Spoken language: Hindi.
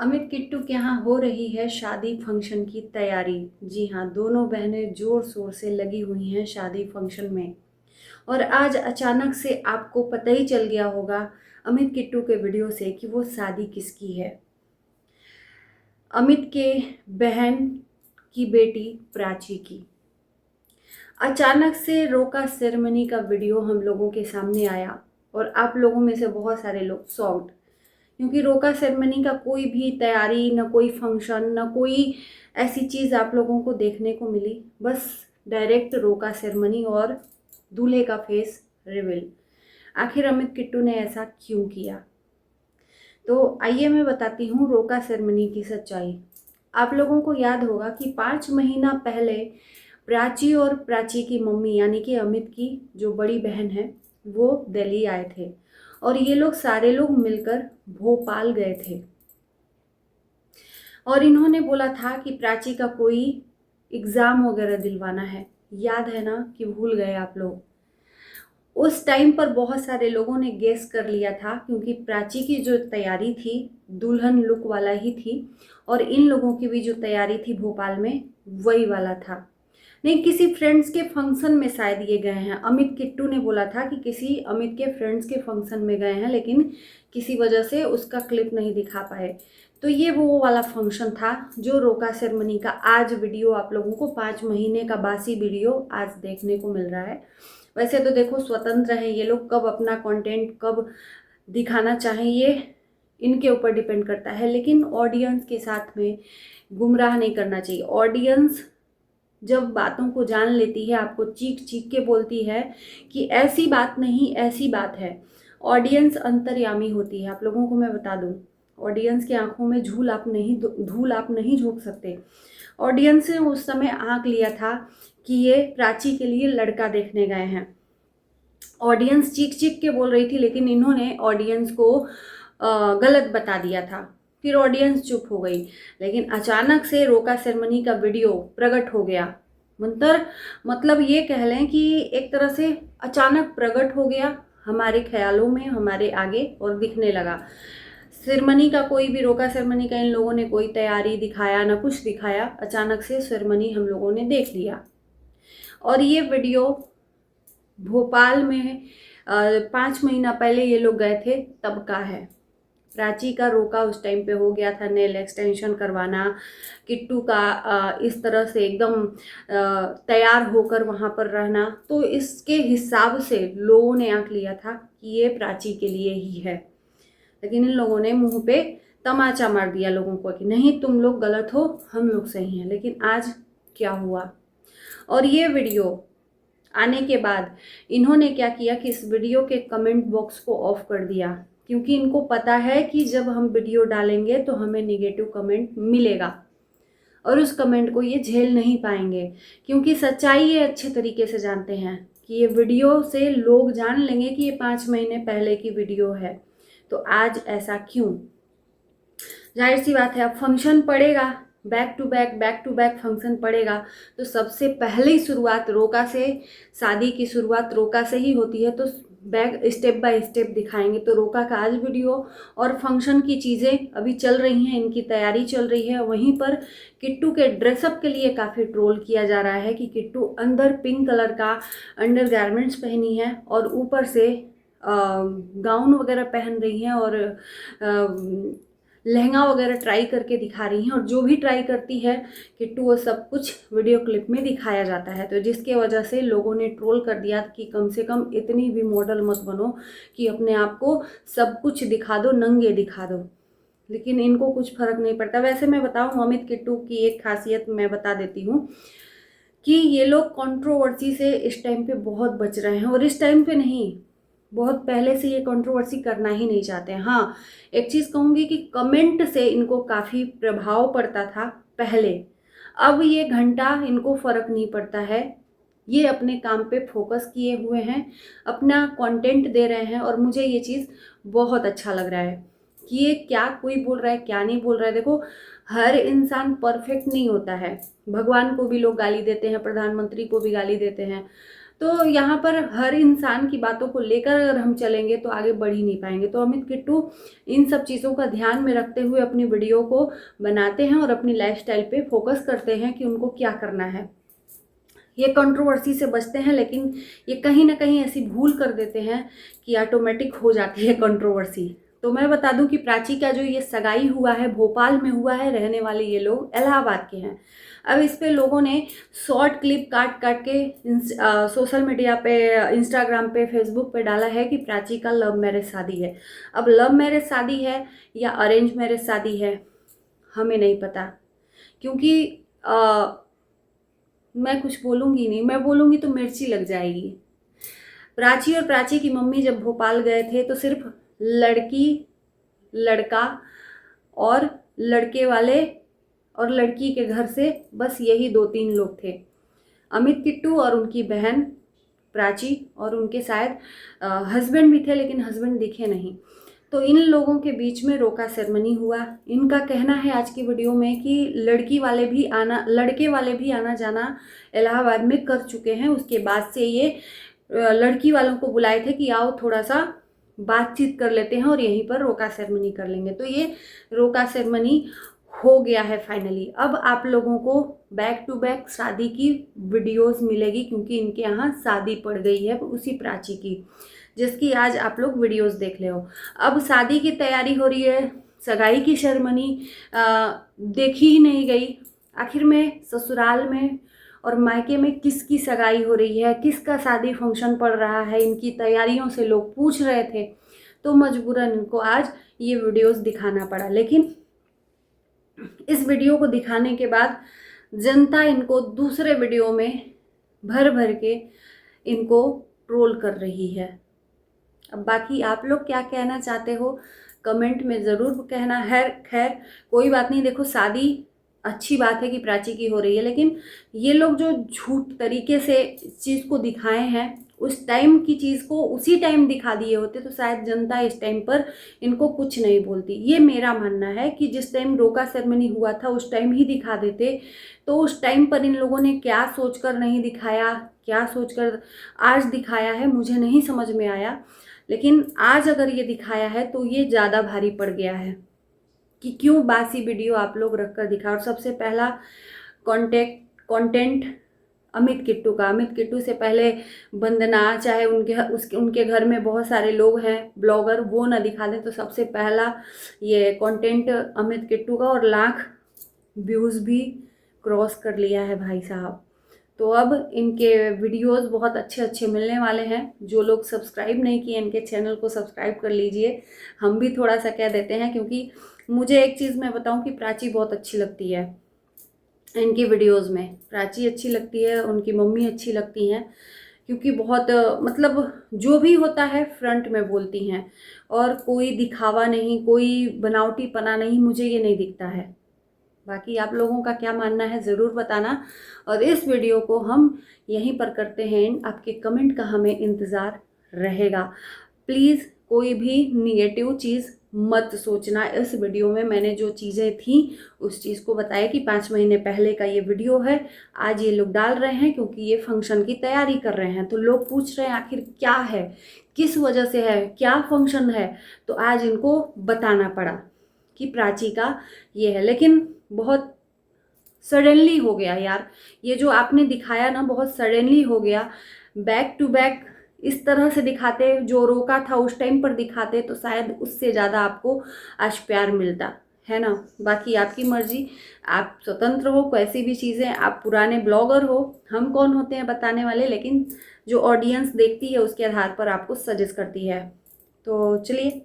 अमित किट्टू के यहाँ हो रही है शादी फंक्शन की तैयारी। जी हाँ, दोनों बहनें जोर शोर से लगी हुई हैं शादी फंक्शन में। और आज अचानक से आपको पता ही चल गया होगा अमित किट्टू के वीडियो से कि वो शादी किसकी है। अमित के बहन की बेटी प्राची की। अचानक से रोका सेरेमनी का वीडियो हम लोगों के सामने आया और आप लोगों में से बहुत सारे लोग शॉक्ड, क्योंकि रोका सेरेमनी का कोई भी तैयारी, ना कोई फंक्शन, ना कोई ऐसी चीज़ आप लोगों को देखने को मिली। बस डायरेक्ट रोका सेरेमनी और दूल्हे का फेस रिवील। आखिर अमित किट्टू ने ऐसा क्यों किया? तो आइए मैं बताती हूँ रोका सेरेमनी की सच्चाई। आप लोगों को याद होगा कि 5 महीना पहले प्राची और प्राची की मम्मी यानी कि अमित की जो बड़ी बहन है वो दिल्ली आए थे और ये लोग सारे लोग मिलकर भोपाल गए थे। और इन्होंने बोला था कि प्राची का कोई एग्ज़ाम वगैरह दिलवाना है। याद है ना कि भूल गए आप लोग? उस टाइम पर बहुत सारे लोगों ने गेस कर लिया था, क्योंकि प्राची की जो तैयारी थी दुल्हन लुक वाला ही थी और इन लोगों की भी जो तैयारी थी भोपाल में वही वाला था। नहीं, किसी फ्रेंड्स के फंक्शन में शायद ये गए हैं। अमित किट्टू ने बोला था कि किसी अमित के फ्रेंड्स के फंक्शन में गए हैं, लेकिन किसी वजह से उसका क्लिप नहीं दिखा पाए। तो ये वो वाला फंक्शन था जो रोका सेरेमनी का आज वीडियो आप लोगों को 5 महीने का बासी वीडियो आज देखने को मिल रहा है। वैसे तो देखो, स्वतंत्र है ये लोग, कब अपना कंटेंट कब दिखाना चाहें ये इनके ऊपर डिपेंड करता है, लेकिन ऑडियंस के साथ में गुमराह नहीं करना चाहिए। ऑडियंस जब बातों को जान लेती है, आपको चीख चीख के बोलती है कि ऐसी बात नहीं ऐसी बात है। ऑडियंस अंतर्यामी होती है, आप लोगों को मैं बता दूं। ऑडियंस की आंखों में धूल आप नहीं झोंक सकते। ऑडियंस ने उस समय आंक लिया था कि ये प्राची के लिए लड़का देखने गए हैं। ऑडियंस चीख चीख के बोल रही थी, लेकिन इन्होंने ऑडियंस को गलत बता दिया था। फिर ऑडियंस चुप हो गई, लेकिन अचानक से रोका सेरेमनी का वीडियो प्रकट हो गया। मतलब ये कह लें कि एक तरह से अचानक प्रकट हो गया हमारे ख्यालों में, हमारे आगे, और दिखने लगा। सेरेमनी का कोई भी, रोका सेरेमनी का इन लोगों ने कोई तैयारी दिखाया ना कुछ दिखाया, अचानक से सेरेमनी हम लोगों ने देख लिया। और ये वीडियो भोपाल में 5 महीना पहले ये लोग गए थे तब का है। प्राची का रोका उस टाइम पे हो गया था, नेल एक्सटेंशन करवाना, किट्टू का इस तरह से एकदम तैयार होकर वहाँ पर रहना। तो इसके हिसाब से लोगों ने आंक लिया था कि ये प्राची के लिए ही है, लेकिन इन लोगों ने मुंह पे तमाचा मार दिया लोगों को कि नहीं, तुम लोग गलत हो, हम लोग सही हैं। लेकिन आज क्या हुआ? और ये वीडियो आने के बाद इन्होंने क्या किया कि इस वीडियो के कमेंट बॉक्स को ऑफ कर दिया, क्योंकि इनको पता है कि जब हम वीडियो डालेंगे तो हमें नेगेटिव कमेंट मिलेगा और उस कमेंट को ये झेल नहीं पाएंगे, क्योंकि सच्चाई ये अच्छे तरीके से जानते हैं कि ये वीडियो से लोग जान लेंगे कि ये 5 महीने पहले की वीडियो है। तो आज ऐसा क्यों? जाहिर सी बात है, अब फंक्शन पड़ेगा, बैक टू बैक फंक्शन पड़ेगा, तो सबसे पहले शुरुआत रोका से, शादी की शुरुआत रोका से ही होती है। तो बैक स्टेप बाय स्टेप दिखाएंगे। तो रोका का आज वीडियो और फंक्शन की चीज़ें अभी चल रही हैं, इनकी तैयारी चल रही है। वहीं पर किट्टू के ड्रेसअप के लिए काफ़ी ट्रोल किया जा रहा है कि किट्टू अंदर पिंक कलर का अंडर गारमेंट्स पहनी है और ऊपर से गाउन वगैरह पहन रही हैं और लहंगा वगैरह ट्राई करके दिखा रही हैं। और जो भी ट्राई करती है किट्टू, वो सब कुछ वीडियो क्लिप में दिखाया जाता है। तो जिसके वजह से लोगों ने ट्रोल कर दिया कि कम से कम इतनी भी मॉडल मत बनो कि अपने आप को सब कुछ दिखा दो, नंगे दिखा दो। लेकिन इनको कुछ फ़र्क नहीं पड़ता। वैसे मैं बताऊँ, अमित किट्टू की एक खासियत मैं बता देती हूँ कि ये लोग कंट्रोवर्सी से इस टाइम पे बहुत बच रहे हैं, और इस टाइम पे नहीं, बहुत पहले से ये कंट्रोवर्सी करना ही नहीं चाहते हैं। हाँ, एक चीज़ कहूँगी कि कमेंट से इनको काफ़ी प्रभाव पड़ता था पहले, अब ये घंटा इनको फ़र्क नहीं पड़ता है। ये अपने काम पे फोकस किए हुए हैं, अपना कंटेंट दे रहे हैं, और मुझे ये चीज़ बहुत अच्छा लग रहा है कि ये क्या कोई बोल रहा है क्या नहीं बोल रहा है। देखो, हर इंसान परफेक्ट नहीं होता है। भगवान को भी लोग गाली देते हैं, प्रधानमंत्री को भी गाली देते हैं, तो यहाँ पर हर इंसान की बातों को लेकर अगर हम चलेंगे तो आगे बढ़ ही नहीं पाएंगे। तो अमित किट्टू इन सब चीज़ों का ध्यान में रखते हुए अपनी वीडियो को बनाते हैं और अपनी लाइफस्टाइल पे फोकस करते हैं कि उनको क्या करना है। ये कंट्रोवर्सी से बचते हैं, लेकिन ये कहीं ना कहीं ऐसी भूल कर देते हैं कि ऑटोमेटिक हो जाती है कंट्रोवर्सी। तो मैं बता दूं कि प्राची का जो ये सगाई हुआ है भोपाल में हुआ है, रहने वाले ये लोग इलाहाबाद के हैं। अब इस पे लोगों ने शॉर्ट क्लिप काट काट के सोशल मीडिया पे, इंस्टाग्राम पे, फेसबुक पे डाला है कि प्राची का लव मैरिज शादी है। अब लव मैरिज शादी है या अरेंज मैरिज शादी है हमें नहीं पता, क्योंकि मैं कुछ बोलूँगी नहीं, मैं बोलूँगी तो मिर्ची लग जाएगी। प्राची और प्राची की मम्मी जब भोपाल गए थे तो सिर्फ लड़की, लड़का और लड़के वाले और लड़की के घर से बस यही 2-3 लोग थे, अमित किट्टू और उनकी बहन प्राची, और उनके शायद हस्बैंड भी थे लेकिन हस्बैंड दिखे नहीं। तो इन लोगों के बीच में रोका सेरेमनी हुआ। इनका कहना है आज की वीडियो में कि लड़के वाले भी आना जाना इलाहाबाद में कर चुके हैं। उसके बाद से ये लड़की वालों को बुलाए थे कि आओ थोड़ा सा बातचीत कर लेते हैं और यहीं पर रोका सेरेमनी कर लेंगे। तो ये रोका सेरेमनी हो गया है फाइनली। अब आप लोगों को बैक टू बैक शादी की वीडियोस मिलेगी, क्योंकि इनके यहाँ शादी पड़ गई है उसी प्राची की, जिसकी आज आप लोग वीडियोस देख ले हो। अब शादी की तैयारी हो रही है, सगाई की सेरेमनी देखी ही नहीं गई। आखिर में ससुराल में और मायके में किसकी सगाई हो रही है, किसका शादी फंक्शन पड़ रहा है, इनकी तैयारियों से लोग पूछ रहे थे, तो मजबूरन इनको आज ये वीडियोस दिखाना पड़ा। लेकिन इस वीडियो को दिखाने के बाद जनता इनको दूसरे वीडियो में भर भर के इनको ट्रोल कर रही है। अब बाकी आप लोग क्या कहना चाहते हो कमेंट में ज़रूर कहना है। खैर कोई बात नहीं, देखो शादी अच्छी बात है कि प्राची की हो रही है, लेकिन ये लोग जो झूठ तरीके से इस चीज़ को दिखाए हैं, उस टाइम की चीज़ को उसी टाइम दिखा दिए होते तो शायद जनता इस टाइम पर इनको कुछ नहीं बोलती। ये मेरा मानना है कि जिस टाइम रोका सेरेमनी हुआ था उस टाइम ही दिखा देते, तो उस टाइम पर इन लोगों ने क्या सोचकर नहीं दिखाया, क्या सोचकर आज दिखाया है मुझे नहीं समझ में आया। लेकिन आज अगर ये दिखाया है तो ये ज़्यादा भारी पड़ गया है कि क्यों बासी वीडियो आप लोग रख कर दिखा। और सबसे पहला कंटेंट अमित किट्टू का। अमित किट्टू से पहले वंदना, चाहे उनके घर में बहुत सारे लोग हैं ब्लॉगर, वो ना दिखा दें, तो सबसे पहला ये कंटेंट अमित किट्टू का, और लाख व्यूज़ भी क्रॉस कर लिया है भाई साहब। तो अब इनके वीडियोस बहुत अच्छे अच्छे मिलने वाले हैं। जो लोग सब्सक्राइब नहीं किए इनके चैनल को सब्सक्राइब कर लीजिए। हम भी थोड़ा सा कह देते हैं, क्योंकि मुझे एक चीज़ मैं बताऊं कि प्राची बहुत अच्छी लगती है इनकी वीडियोस में। प्राची अच्छी लगती है, उनकी मम्मी अच्छी लगती हैं, क्योंकि बहुत मतलब जो भी होता है फ्रंट में बोलती हैं, और कोई दिखावा नहीं, कोई बनावटीपना नहीं, मुझे ये नहीं दिखता है। बाकी आप लोगों का क्या मानना है ज़रूर बताना, और इस वीडियो को हम यहीं पर करते हैं। आपके कमेंट का हमें इंतज़ार रहेगा। प्लीज़ कोई भी निगेटिव चीज़ मत सोचना। इस वीडियो में मैंने जो चीज़ें थी उस चीज़ को बताया कि 5 महीने पहले का ये वीडियो है, आज ये लोग डाल रहे हैं क्योंकि ये फंक्शन की तैयारी कर रहे हैं। तो लोग पूछ रहे हैं आखिर क्या है, किस वजह से है, क्या फंक्शन है, तो आज इनको बताना पड़ा कि प्राची का ये है। लेकिन बहुत सडनली हो गया यार, ये जो आपने दिखाया ना बहुत सडनली हो गया। बैक टू बैक इस तरह से दिखाते, जो रोका था उस टाइम पर दिखाते, तो शायद उससे ज़्यादा आपको आज प्यार मिलता है ना। बाकी आपकी मर्जी, आप स्वतंत्र हो, कैसी भी चीज़ें, आप पुराने ब्लॉगर हो, हम कौन होते हैं बताने वाले, लेकिन जो ऑडियंस देखती है उसके आधार पर आपको सजेस्ट करती है। तो चलिए।